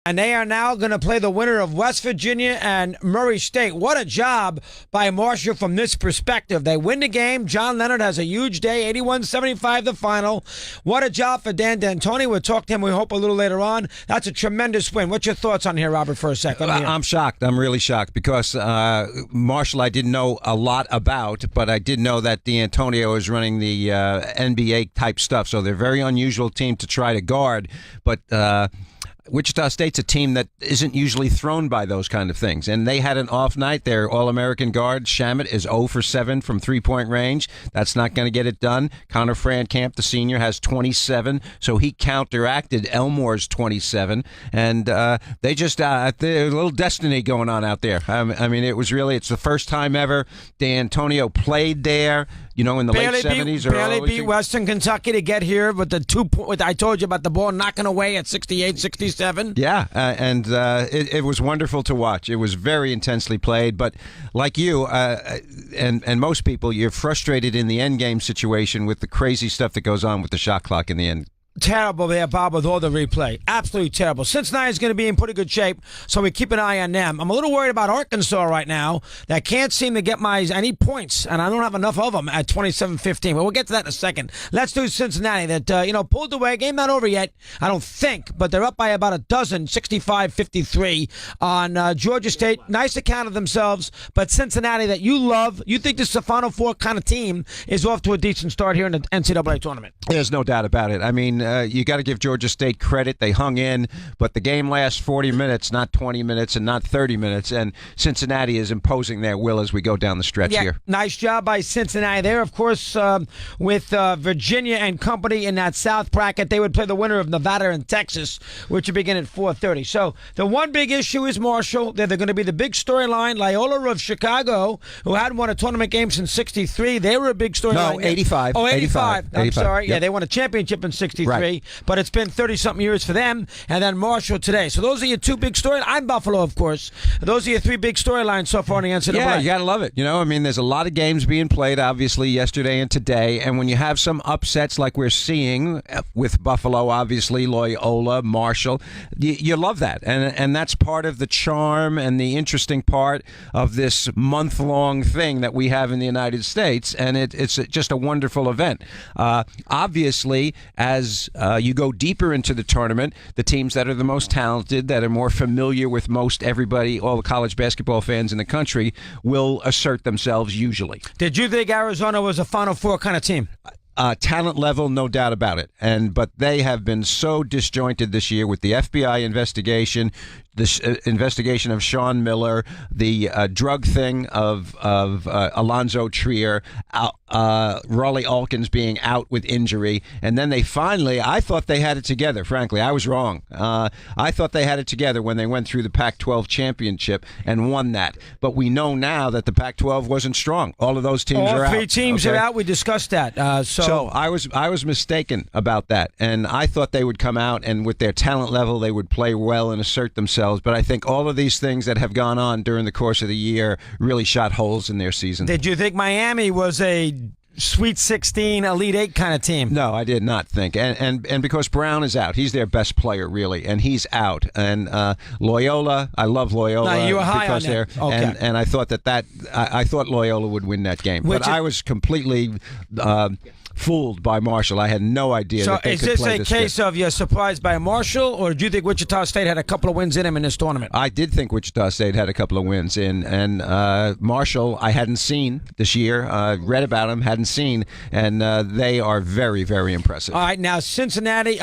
and they are now going to play the winner of West Virginia and Murray State. What a job by Marshall from this perspective. They win the game. John Leonard has a huge day, 81-75 the final. What a job for Dan D'Antoni. We'll talk to him, we hope, a little later on. That's a tremendous win. What's your thoughts on here, Robert, for a second? I'm shocked. I'm really shocked because Marshall I didn't know a lot about, but I did know that D'Antonio is running the NBA-type stuff, so they're a very unusual team to try to guard, but Wichita State's a team that isn't usually thrown by those kind of things, and they had an off night. Their All-American guard, Shamet, is 0 for 7 from three-point range. That's not going to get it done. Connor Frankamp, the senior, has 27, so he counteracted Elmore's 27, and they just there's a little destiny going on out there. I mean, it's the first time ever D'Antonio played there. In the late 70s. Barely beat Western Kentucky to get here with the 2 point. I told you about the ball knocking away at 68-67. Yeah, and it was wonderful to watch. It was very intensely played. But like you and most people, you're frustrated in the end game situation with the crazy stuff that goes on with the shot clock in the end. Terrible there, Bob, with all the replay. Absolutely terrible. Cincinnati is going to be in pretty good shape, so we keep an eye on them. I'm a little worried about Arkansas right now. That can't seem to get any points, and I don't have enough of them at 27-15. But we'll get to that in a second. Let's do Cincinnati. That pulled away. Game not over yet, I don't think, but they're up by about a dozen, 65-53 on Georgia State. Nice account of themselves, but Cincinnati that you love, you think this is a Final Four kind of team, is off to a decent start here in the NCAA tournament. There's no doubt about it. I mean, you got to give Georgia State credit. They hung in, but the game lasts 40 minutes, not 20 minutes and not 30 minutes, and Cincinnati is imposing their will as we go down the stretch here. Nice job by Cincinnati there. Of course, with Virginia and company in that South bracket, they would play the winner of Nevada and Texas, which would begin at 4:30. So the one big issue is Marshall. They're going to be the big storyline. Loyola of Chicago, who hadn't won a tournament game since 63, they were a big storyline. No, 85. Oh, 85. I'm sorry. Yep. Yeah, they won a championship in 63. Right. But it's been 30-something years for them, and then Marshall today. So those are your two big storylines. I'm Buffalo, of course. Those are your three big storylines so far in the NCAA. Yeah, you got to love it. I mean, there's a lot of games being played, obviously, yesterday and today, and when you have some upsets like we're seeing with Buffalo, obviously, Loyola, Marshall, you love that, and that's part of the charm and the interesting part of this month-long thing that we have in the United States, and it's just a wonderful event. Obviously, as you go deeper into the tournament, the teams that are the most talented, that are more familiar with most everybody, all the college basketball fans in the country, will assert themselves usually. Did you think Arizona was a Final Four kind of team? Talent level, no doubt about it. But they have been so disjointed this year with the FBI investigation, this investigation of Sean Miller, the drug thing of Alonzo Trier, Raleigh Alkins being out with injury, and then they finally, I thought they had it together, frankly. I was wrong. I thought they had it together when they went through the Pac-12 championship and won that. But we know now that the Pac-12 wasn't strong. All of those teams are out. All three teams are out. We discussed that. So I was mistaken about that, and I thought they would come out and with their talent level they would play well and assert themselves. But I think all of these things that have gone on during the course of the year really shot holes in their season. Did you think Miami was a Sweet 16, Elite 8 kind of team? No, I did not think. And because Brown is out, he's their best player, really, and he's out. And Loyola, I love Loyola. No, you were high on that. Okay. And I thought I thought Loyola would win that game. But I was completely fooled by Marshall. I had no idea that they could play this. So is this a case of you're surprised by Marshall, or do you think Wichita State had a couple of wins in him in this tournament? I did think Wichita State had a couple of wins in, and Marshall I hadn't seen this year. Read about him, hadn't seen, and they are very, very impressive. All right, now Cincinnati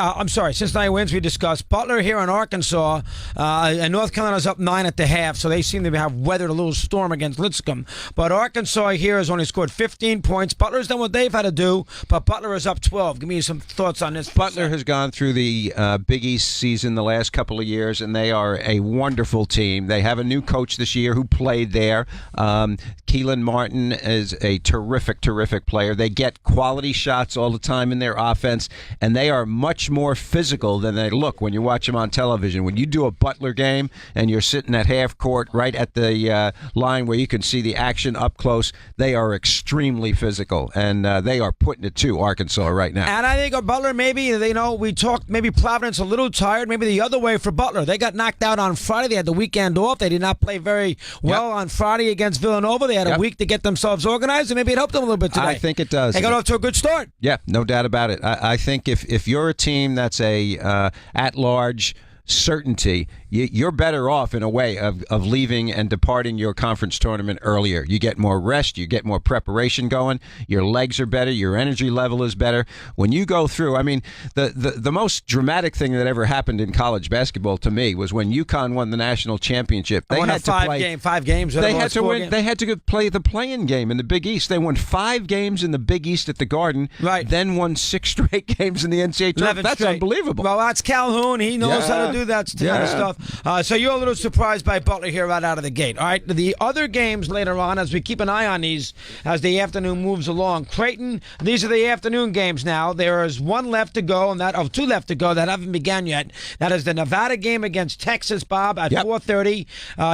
wins, we discussed. Butler here in Arkansas, and North Carolina's up 9 at the half, so they seem to have weathered a little storm against Lipscomb. But Arkansas here has only scored 15 points. Butler's done what they've had to do, but Butler is up 12. Give me some thoughts on this. Butler has gone through the Big East season the last couple of years, and they are a wonderful team. They have a new coach this year who played there. Keelan Martin is a terrific, terrific player. They get quality shots all the time in their offense, and they are much more physical than they look when you watch them on television. When you do a Butler game and you're sitting at half court right at the line where you can see the action up close, they are extremely physical, and they are putting it to Arkansas right now. And I think Butler, maybe, we talked, maybe Providence a little tired, maybe the other way for Butler. They got knocked out on Friday. They had the weekend off. They did not play very well on Friday against Villanova. They had a week to get themselves organized, and maybe it helped them a little bit today. I think it does. They got off to a good start. Yeah, no doubt about it. I think if you're a team that's a at-large certainty, you're better off in a way of leaving and departing your conference tournament earlier. You get more rest, you get more preparation going, your legs are better, your energy level is better. When you go through, I mean, the most dramatic thing that ever happened in college basketball to me was when UConn won the national championship. They had to play 5 games. They had to win. They had to play the play-in game in the Big East. They won 5 games in the Big East at the Garden, then won 6 straight games in the NCAA tournament. That's unbelievable. Well, that's Calhoun. He knows how to do that kind of stuff. So you're a little surprised by Butler here right out of the gate. All right, the other games later on, as we keep an eye on these as the afternoon moves along. Creighton, these are the afternoon games now. There is 1 left to go, and 2 left to go that haven't begun yet. That is the Nevada game against Texas, Bob, at 4:30.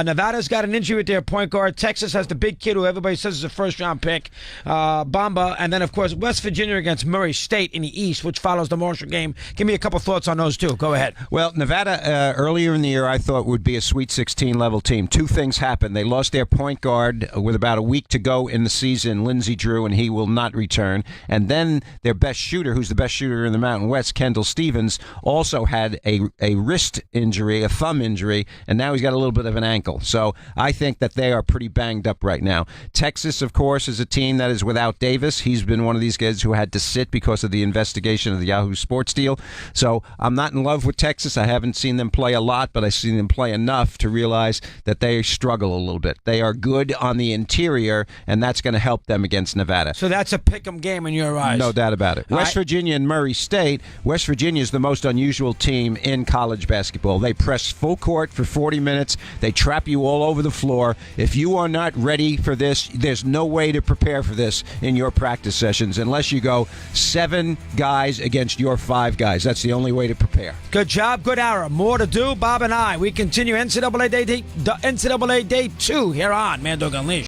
Nevada's got an injury with their point guard. Texas has the big kid who everybody says is a first-round pick, Bamba. And then, of course, West Virginia against Murray State in the East, which follows the Marshall game. Give me a couple thoughts on those two. Go ahead. Well, Nevada, earlier in the year, I thought would be a Sweet 16 level team. 2 things happened. They lost their point guard with about a week to go in the season, Lindsey Drew, and he will not return. And then their best shooter, who's the best shooter in the Mountain West, Kendall Stevens, also had a wrist injury, a thumb injury, and now he's got a little bit of an ankle. So I think that they are pretty banged up right now. Texas, of course, is a team that is without Davis. He's been one of these guys who had to sit because of the investigation of the Yahoo Sports deal. So I'm not in love with Texas. I haven't seen them play a lot, but I've seen them play enough to realize that they struggle a little bit. They are good on the interior, and that's going to help them against Nevada. So that's a pick-em game in your eyes. No doubt about it. West Virginia and Murray State. West Virginia is the most unusual team in college basketball. They press full court for 40 minutes. They trap you all over the floor. If you are not ready for this, there's no way to prepare for this in your practice sessions unless you go 7 guys against your 5 guys. That's the only way to prepare. Good job, good hour. More to do, Bob and I. We continue NCAA Day 2 here on Mad Dog Unleashed.